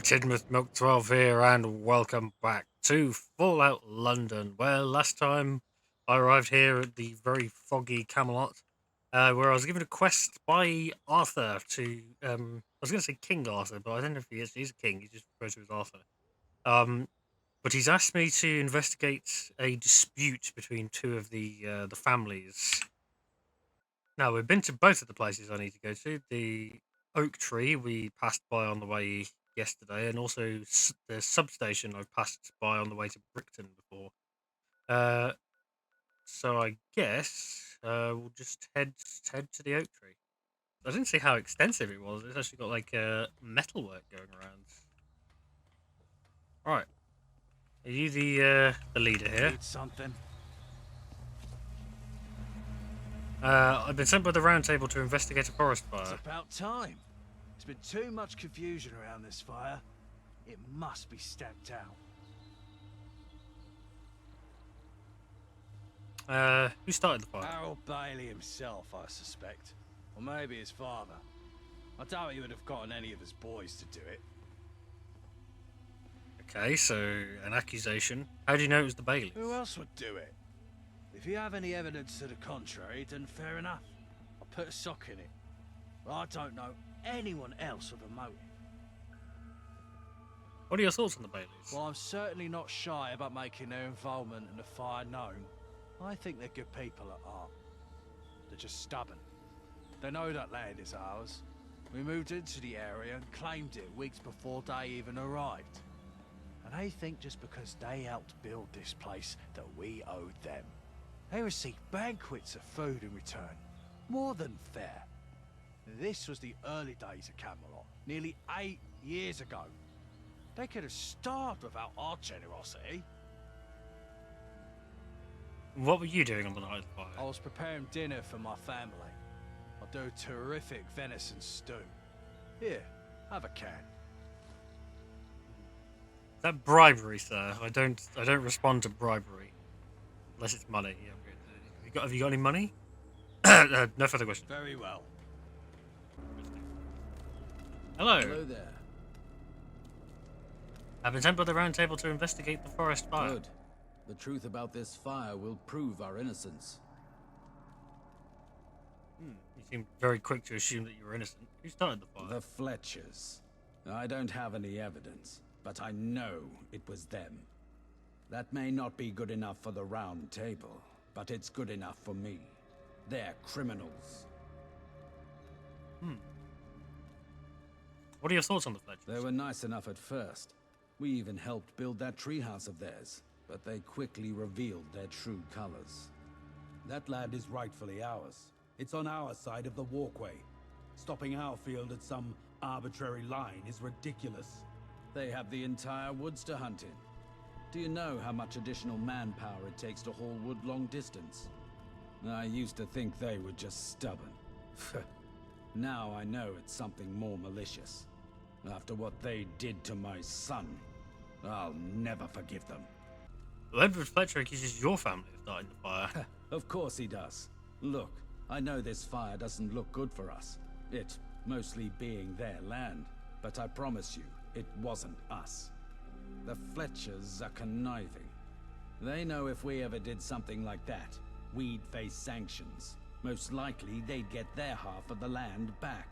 Tidmouth Milk 12 here, and welcome back to Fallout London, where last time I arrived here at the very foggy Camelot, where I was given a quest by Arthur to, I was going to say King Arthur, but I don't know if he's a king, he just refers to as Arthur. But he's asked me to investigate a dispute between two of the families. Now, we've been to both of the places I need to go to. The oak tree we passed by on the way yesterday, and also the substation I've passed by on the way to Brickton before. Uh, so I guess we'll just head to the oak tree. I didn't see how extensive it was. It's actually got like metalwork going around. Right, are you the leader here? Need something? I've been sent by the Round Table to investigate a forest fire. It's about time. There's been too much confusion around this fire. It must be stamped out. Who started the fire? Harold Bailey himself, I suspect. Or maybe his father. I doubt he would have gotten any of his boys to do it. Okay, so an accusation. How do you know it was the Baileys? Who else would do it? If you have any evidence to the contrary, then fair enough. I'll put a sock in it. But I don't know anyone else with a motive. What are your thoughts on the Baileys? Well, I'm certainly not shy about making their involvement in the fire known. I think they're good people at heart. They're just stubborn. They know that land is ours. We moved into the area and claimed it weeks before they even arrived. And they think just because they helped build this place that we owed them. They received banquets of food in return. More than fair. This was the early days of Camelot, nearly 8 years ago. They could have starved without our generosity. What were you doing on the night of the fire? I was preparing dinner for my family. I do terrific venison stew. Here, have a can. Is that bribery, sir? I don't respond to bribery. Unless it's money. Yeah, have you got any money? No further questions. Very well. Hello. Hello there. I've been sent by the Round Table to investigate the forest fire. Good. The truth about this fire will prove our innocence. You seem very quick to assume that you were innocent. Who started the fire? The Fletchers. I don't have any evidence, but I know it was them. That may not be good enough for the Round Table, but it's good enough for me. They're criminals. What are your thoughts on the Fletchers? They were nice enough at first. We even helped build that treehouse of theirs, but they quickly revealed their true colors. That land is rightfully ours. It's on our side of the walkway. Stopping our field at some arbitrary line is ridiculous. They have the entire woods to hunt in. Do you know how much additional manpower it takes to haul wood long distance? I used to think they were just stubborn. Now I know it's something more malicious. After what they did to my son, I'll never forgive them. Well, Edward Fletcher accuses your family of starting the fire. Of course he does. Look, I know this fire doesn't look good for us. It mostly being their land. But I promise you, it wasn't us. The Fletchers are conniving. They know if we ever did something like that, we'd face sanctions. Most likely, they'd get their half of the land back.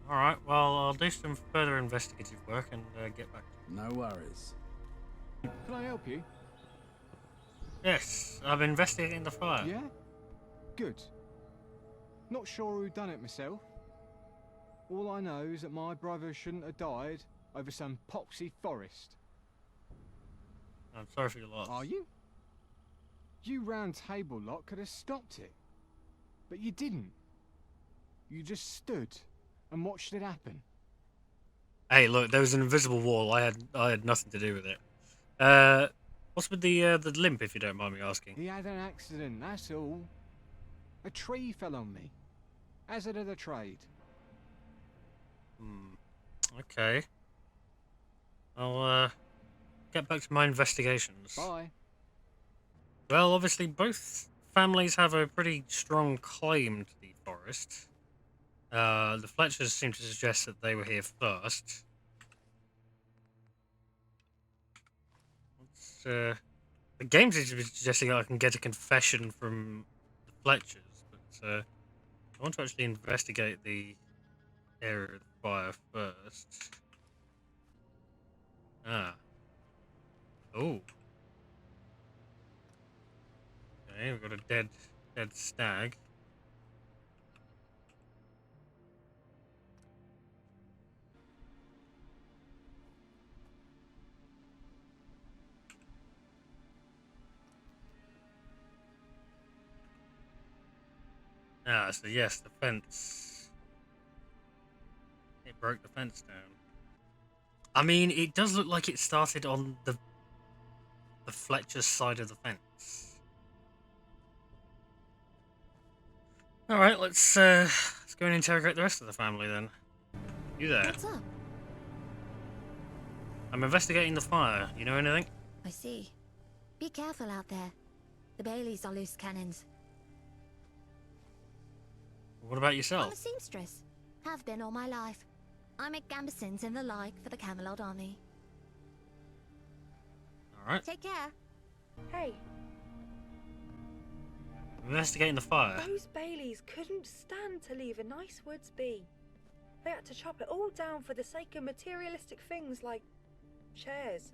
Alright, well, I'll do some further investigative work and get back to No worries. Can I help you? you. Yes, I'm investigating the fire. Yeah? Good. Not sure who done it myself. All I know is that my brother shouldn't have died over some poxy forest. I'm sorry for your loss. Are you? You Round Table lot could have stopped it. But you didn't. You just stood and watched it happen. Hey, look, there was an invisible wall. I had nothing to do with it. What's with the limp, if you don't mind me asking? He had an accident, that's all. A tree fell on me. Hazard of the trade. Okay. I'll get back to my investigations. Bye. Well, obviously both families have a pretty strong claim to the forest. The Fletchers seem to suggest that they were here first. The game seems to be suggesting I can get a confession from the Fletchers, but I want to actually investigate the area of the fire first. Ah. Oh. Okay, we've got a dead stag. Ah, so yes, the fence. It broke the fence down. I mean, it does look like it started on the Fletcher's side of the fence. All right, let's go and interrogate the rest of the family then. You there? What's up? I'm investigating the fire. You know anything? I see. Be careful out there. The Baileys are loose cannons. What about I'm yourself? a seamstress. Have been all my life. I make gambesons and the like for the Camelot army. All right. Take care. Hey, Investigating the fire. those Baileys couldn't stand to leave a nice woods be. They had to chop it all down for the sake of materialistic things like chairs.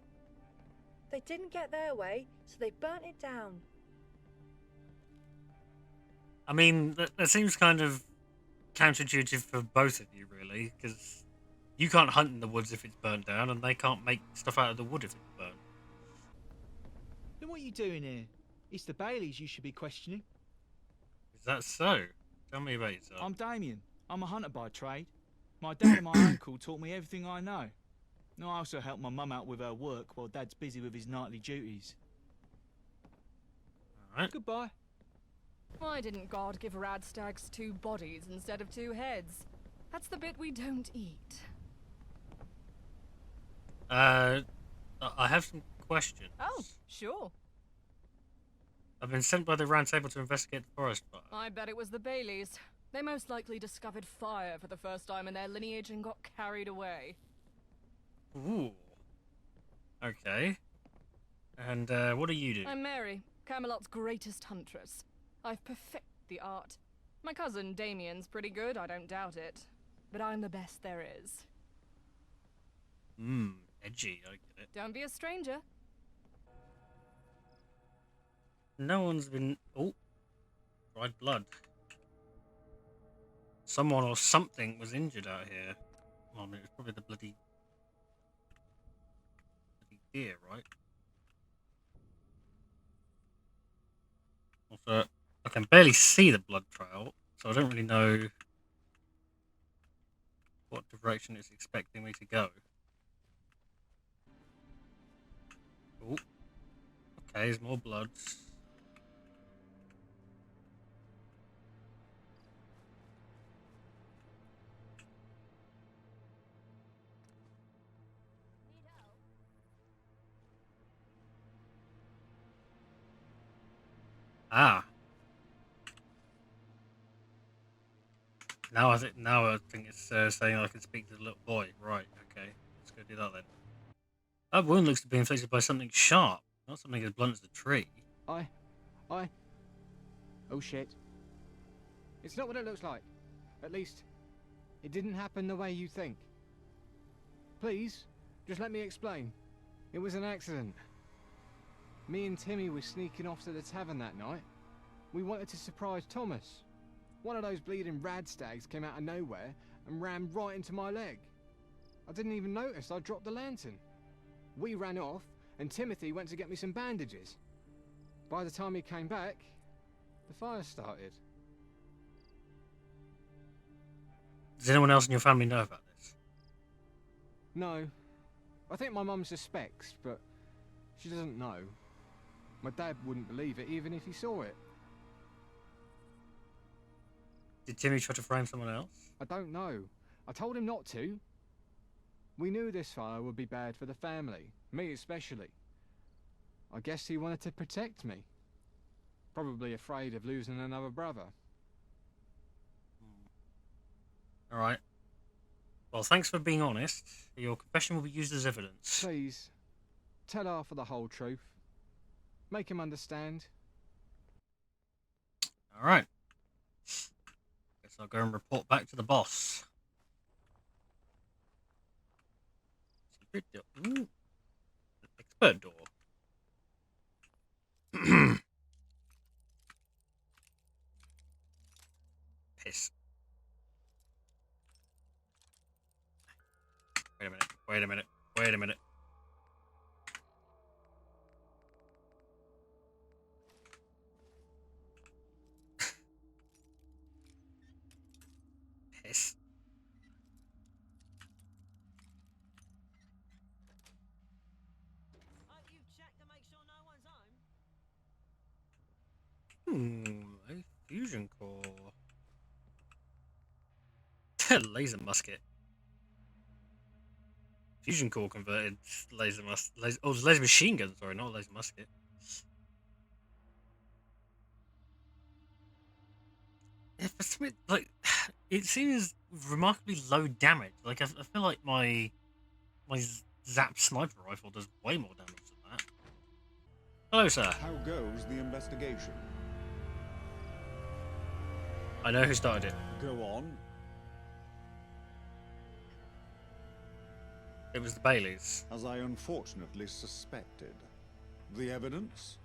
They didn't get their way, so they burnt it down. I mean, that seems kind of counterintuitive for both of you, really, because you can't hunt in the woods if it's burnt down, and they can't make stuff out of the wood if it's burnt. Then what are you doing here? It's the Baileys you should be questioning. Is that so? Tell me about yourself. I'm Damien. I'm a hunter by trade. My dad and my uncle taught me everything I know. No, I also help my mum out with her work while Dad's busy with his nightly duties. All right. Goodbye. Why didn't God give radstags 2 bodies instead of 2 heads? That's the bit we don't eat. I have some questions. Oh, sure. I've been sent by the Round Table to investigate the forest fire. I bet it was the Baileys. They most likely discovered fire for the first time in their lineage and got carried away. Ooh. Okay. And what do you do? I'm Mary, Camelot's greatest huntress. I've perfected the art. My cousin Damien's pretty good, I don't doubt it. But I'm the best there is. Edgy, I get it. Don't be a stranger. No one's been... Oh. Dried blood. Someone or something was injured out here. Well, I mean, it was probably the bloody deer, right? Also, I can barely see the blood trail, so I don't really know what direction it's expecting me to go. Oh. Okay, there's more blood. Ah. Now I think it's saying I can speak to the little boy. Right, okay. Let's go do that then. That wound looks to be inflicted by something sharp, not something as blunt as a tree. Oh shit. It's not what it looks like. At least, it didn't happen the way you think. Please, just let me explain. It was an accident. Me and Timmy were sneaking off to the tavern that night. We wanted to surprise Thomas. One of those bleeding radstags came out of nowhere and ran right into my leg. I didn't even notice I dropped the lantern. We ran off, and Timothy went to get me some bandages. By the time he came back, the fire started. Does anyone else in your family know about this? No. I think my mum suspects, but she doesn't know. My dad wouldn't believe it even if he saw it. Did Timmy try to frame someone else? I don't know. I told him not to. We knew this fire would be bad for the family, me especially. I guess he wanted to protect me. Probably afraid of losing another brother. Alright. Well, thanks for being honest. Your confession will be used as evidence. Please, tell Arthur the whole truth. Make him understand. Alright. Guess I'll go and report back to the boss. Secret door. Ooh. Expert door. Piss. Wait a minute. Wait a minute. Wait a minute. Piss. A fusion core. Laser musket. Fusion core converted laser laser machine gun. Sorry, not laser musket. Yeah, for something like it seems remarkably low damage. Like I feel like my Zap sniper rifle does way more damage than that. Hello, sir. How goes the investigation? I know who started it. Go on. It was the Baileys. As I unfortunately suspected. The evidence?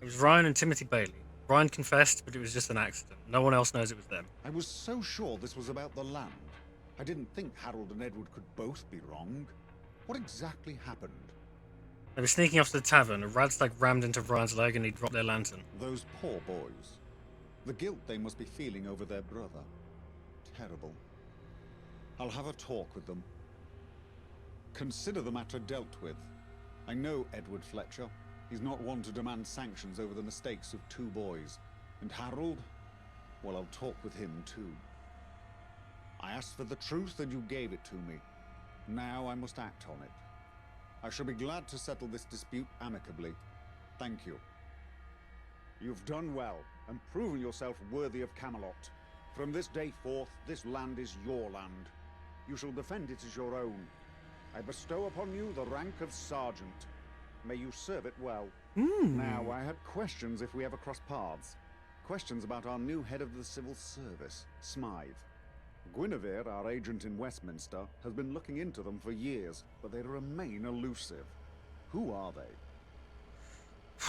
It was Ryan and Timothy Bailey. Ryan confessed, but it was just an accident. No one else knows it was them. I was so sure this was about the land. I didn't think Harold and Edward could both be wrong. What exactly happened? They were sneaking off to the tavern. A radstag rammed into Ryan's leg and he dropped their lantern. Those poor boys. The guilt they must be feeling over their brother. Terrible. I'll have a talk with them. Consider the matter dealt with. I know Edward Fletcher. He's not one to demand sanctions over the mistakes of two boys. And Harold? Well, I'll talk with him too. I asked for the truth and you gave it to me. Now I must act on it. I shall be glad to settle this dispute amicably. Thank you. You've done well, and proven yourself worthy of Camelot. From this day forth, this land is your land. You shall defend it as your own. I bestow upon you the rank of Sergeant. May you serve it well. Now, I had questions if we ever cross paths. Questions about our new head of the civil service, Smythe. Guinevere, our agent in Westminster, has been looking into them for years, but they remain elusive. Who are they?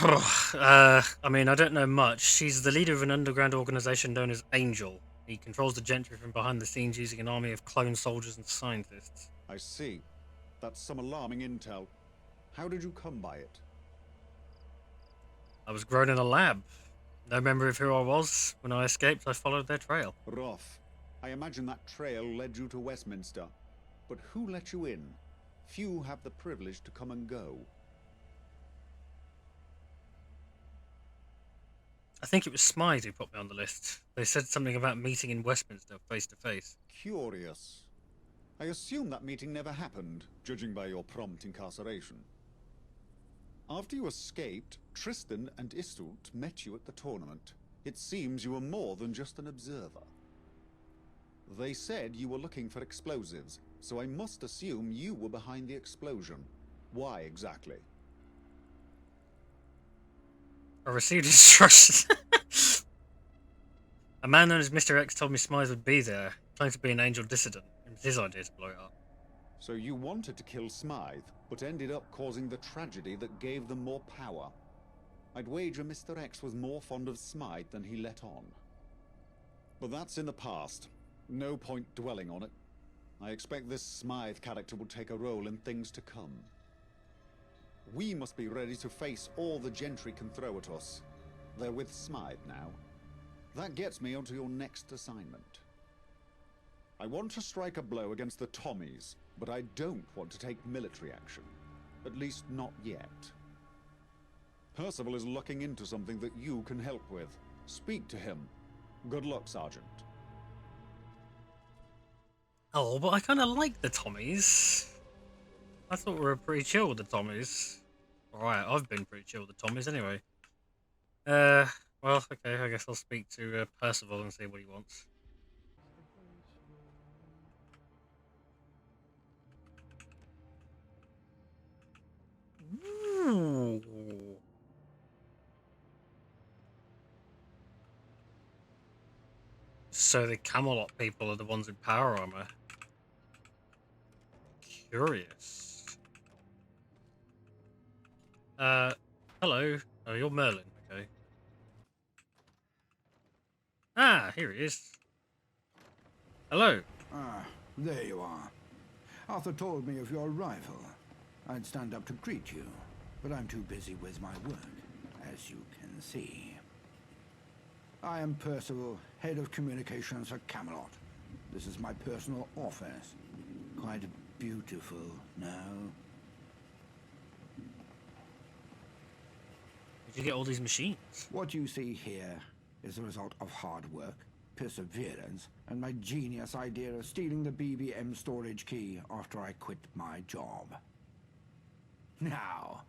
I mean, I don't know much. She's the leader of an underground organization known as Angel. He controls the gentry from behind the scenes using an army of clone soldiers and scientists. I see. That's some alarming intel. How did you come by it? I was grown in a lab. No memory of who I was. When I escaped, I followed their trail. Rough. I imagine that trail led you to Westminster. But who let you in? Few have the privilege to come and go. I think it was Smythe who put me on the list. They said something about meeting in Westminster face to face. Curious. I assume that meeting never happened, judging by your prompt incarceration. After you escaped, Tristan and Iseult met you at the tournament. It seems you were more than just an observer. They said you were looking for explosives, so I must assume you were behind the explosion. Why exactly? I received instructions. A man known as Mr. X told me Smythe would be there, trying to be an Angel dissident. It was his idea to blow it up. So you wanted to kill Smythe, but ended up causing the tragedy that gave them more power. I'd wager Mr. X was more fond of Smythe than he let on. But that's in the past. No point dwelling on it. I expect this Smythe character will take a role in things to come. We must be ready to face all the gentry can throw at us. They're with Smythe now. That gets me onto your next assignment. I want to strike a blow against the Tommies, but I don't want to take military action. At least not yet. Percival is looking into something that you can help with. Speak to him. Good luck, Sergeant. Oh, but I kind of like the Tommies. I thought we were pretty chill with the Tommies. Alright, I've been pretty chill with the Tommies anyway. Well, okay, I guess I'll speak to Percival and see what he wants. Ooh. So the Camelot people are the ones in power armor. Curious. Hello. Oh, you're Merlin, okay. Ah, here he is. Hello. Ah, there you are. Arthur told me of your arrival. I'd stand up to greet you, but I'm too busy with my work, as you can see. I am Percival, head of communications at Camelot. This is my personal office. Quite beautiful, no? Did you get all these machines? What you see here is the result of hard work, perseverance, and my genius idea of stealing the BBM storage key after I quit my job. Now,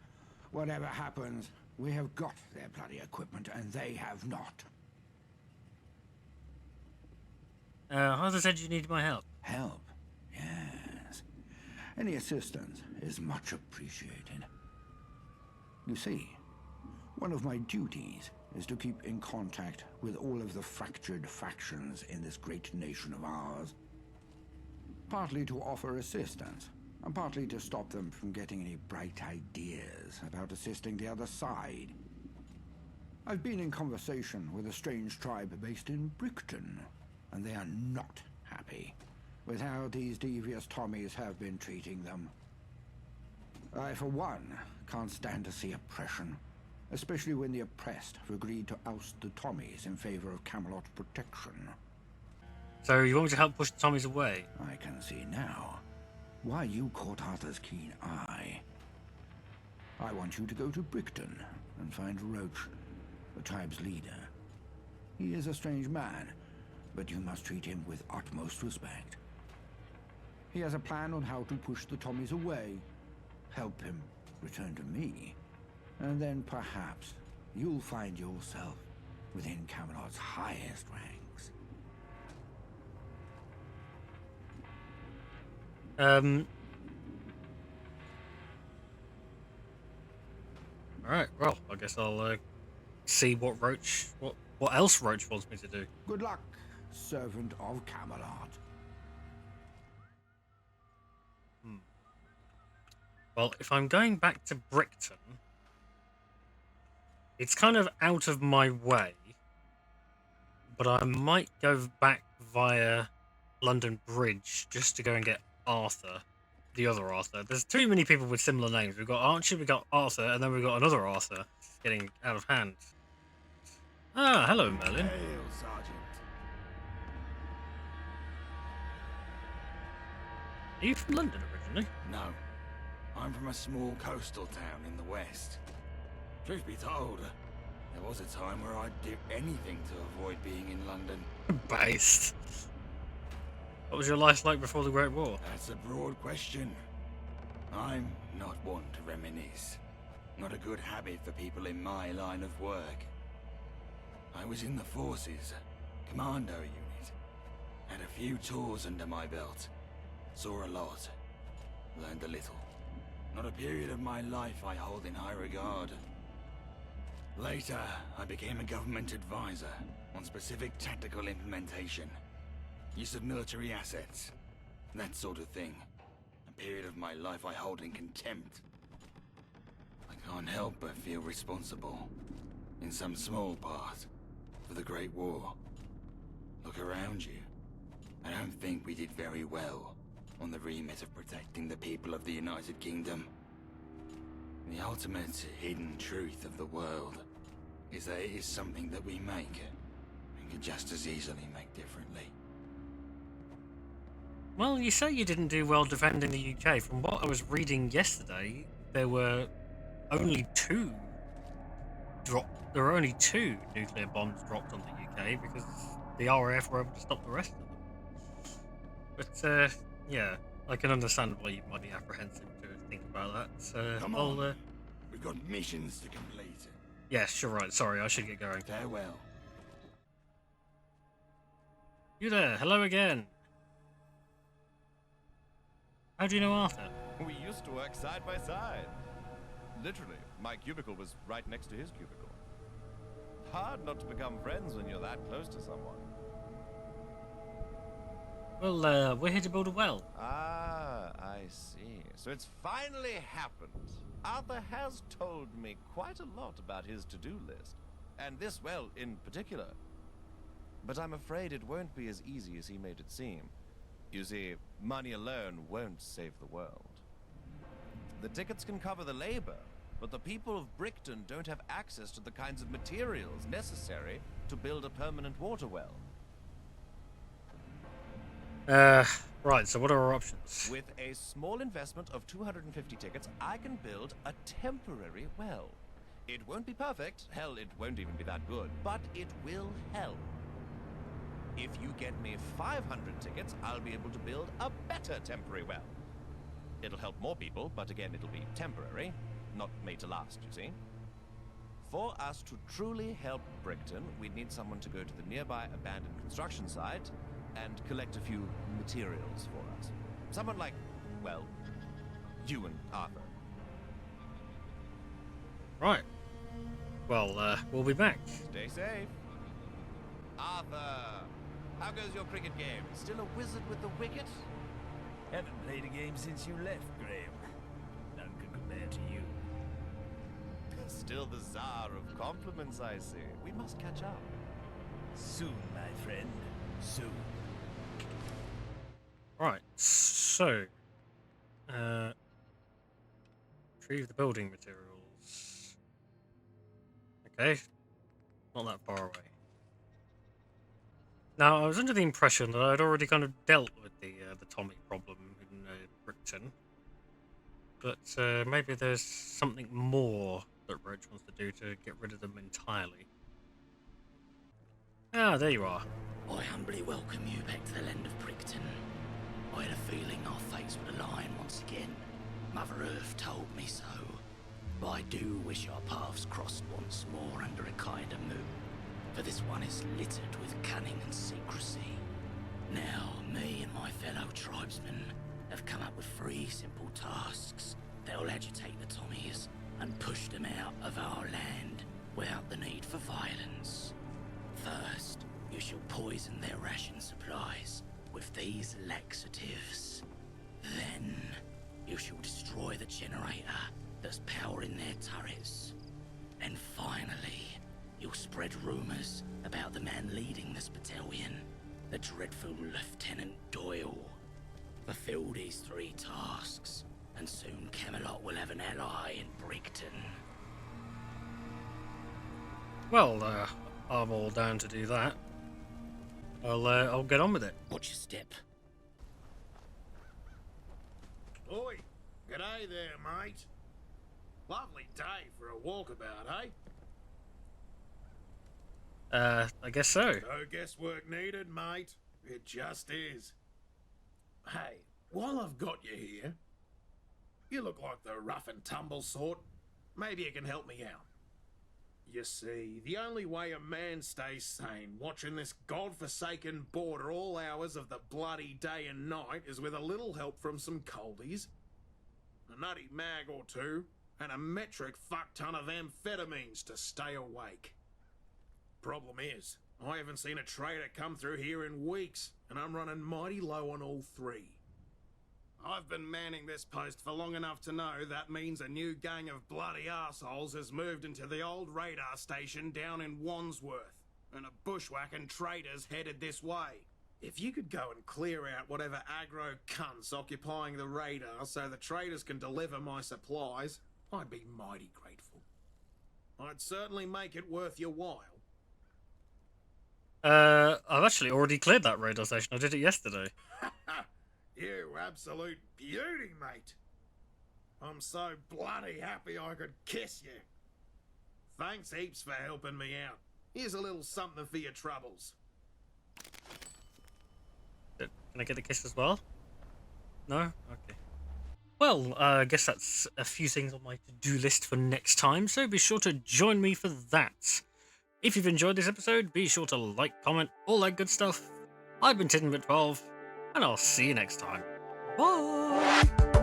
whatever happens, we have got their bloody equipment, and they have not. Arthur said you needed my help. Help? Yes. Any assistance is much appreciated. You see, one of my duties is to keep in contact with all of the fractured factions in this great nation of ours. Partly to offer assistance, and partly to stop them from getting any bright ideas about assisting the other side. I've been in conversation with a strange tribe based in Brickton, and they are not happy with how these devious Tommies have been treating them. I, for one, can't stand to see oppression, especially when the oppressed have agreed to oust the Tommies in favor of Camelot protection. So you want me to help push the Tommies away? I can see now why you caught Arthur's keen eye. I want you to go to Brickton and find Roach, the tribe's leader. He is a strange man, but you must treat him with utmost respect. He has a plan on how to push the Tommies away, help him return to me, and then perhaps you'll find yourself within Camelot's highest ranks. Alright, well, I guess I'll see what else Roach wants me to do. Good luck, servant of Camelot. Well, if I'm going back to Brickton, it's kind of out of my way, but I might go back via London Bridge just to go and get Arthur, the other Arthur. There's too many people with similar names. We've got Archie, we've got Arthur, and then we've got another Arthur getting out of hand. Ah, hello, Merlin. Hail, Sergeant. Are you from London originally? No. I'm from a small coastal town in the west. Truth be told, there was a time where I'd do anything to avoid being in London. Based. What was your life like before the Great War? That's a broad question. I'm not one to reminisce. Not a good habit for people in my line of work. I was in the forces, commando unit. Had a few tours under my belt. Saw a lot. Learned a little. Not a period of my life I hold in high regard. Later, I became a government advisor on specific tactical implementation. Use of military assets. That sort of thing. A period of my life I hold in contempt. I can't help but feel responsible, in some small part, for the Great War. Look around you. I don't think we did very well on the remit of protecting the people of the United Kingdom. The ultimate hidden truth of the world is that it is something that we make and can just as easily make differently. Well, you say you didn't do well defending the UK. From what I was reading yesterday, there were only two nuclear bombs dropped on the UK because the RAF were able to stop the rest of them. But yeah, I can understand why you might be apprehensive to think about that. Come on. We've got missions to complete. Yes, you're right. Sorry, I should get going. Farewell. You there? Hello again. How do you know Arthur? We used to work side by side. Literally, my cubicle was right next to his cubicle. Hard not to become friends when you're that close to someone. Well, we're here to build a well. Ah, I see. So it's finally happened. Arthur has told me quite a lot about his to-do list, and this well in particular. But I'm afraid it won't be as easy as he made it seem. You see, money alone won't save the world. The tickets can cover the labor, but the people of Brickton don't have access to the kinds of materials necessary to build a permanent water well. Right, so what are our options? With a small investment of 250 tickets, I can build a temporary well. It won't be perfect, hell, it won't even be that good, but it will help. If you get me 500 tickets, I'll be able to build a better temporary well. It'll help more people, but again, it'll be temporary, not made to last, you see. For us to truly help Brickton, we'd need someone to go to the nearby abandoned construction site and collect a few materials for us. Someone like, well, you and Arthur. Right. Well, we'll be back. Stay safe. Arthur, how goes your cricket game? Still a wizard with the wicket? Haven't played a game since you left, Graham. None could compare to you. Still the czar of compliments, I see. We must catch up. Soon, my friend. Soon. Right, so... retrieve the building materials. Okay. Not that far away. Now, I was under the impression that I'd already kind of dealt with the Tommy problem in Brickton. But maybe there's something more that Roach wants to do to get rid of them entirely. Ah, there you are. I humbly welcome you back to the land of Brickton. I had a feeling our fates would align once again. Mother Earth told me so. But I do wish our paths crossed once more under a kinder moon. For this one is littered with cunning and secrecy. Now, me and my fellow tribesmen have come up with 3 simple tasks that'll agitate the Tommies and push them out of our land without the need for violence. First, you shall poison their ration supplies with these laxatives. Then, you shall destroy the generator that's powering their turrets. And finally, you'll spread rumors about the man leading this battalion, the dreadful Lieutenant Doyle. Fulfill these 3 tasks, and soon Camelot will have an ally in Brickton. Well, I'm all down to do that. I'll get on with it. Watch your step. Oi, g'day there, mate. Lovely day for a walkabout, eh? I guess so. No guesswork needed, mate. It just is. Hey, while I've got you here, you look like the rough and tumble sort. Maybe you can help me out. You see, the only way a man stays sane watching this godforsaken border all hours of the bloody day and night is with a little help from some coldies, a nutty mag or 2, and a metric fuck-ton of amphetamines to stay awake. Problem is, I haven't seen a trader come through here in weeks, and I'm running mighty low on all 3. I've been manning this post for long enough to know that means a new gang of bloody arseholes has moved into the old radar station down in Wandsworth, and a bushwhacking trader's headed this way. If you could go and clear out whatever aggro cunts occupying the radar so the traders can deliver my supplies, I'd be mighty grateful. I'd certainly make it worth your while. I've actually already cleared that radar station. I did it yesterday. You absolute beauty, mate. I'm so bloody happy I could kiss you. Thanks heaps for helping me out. Here's a little something for your troubles. Can I get a kiss as well? No? Okay. Well, I guess that's a few things on my to-do list for next time, so be sure to join me for that. If you've enjoyed this episode, be sure to like, comment, all that good stuff. I've been Tidmouth 12, and I'll see you next time. Bye!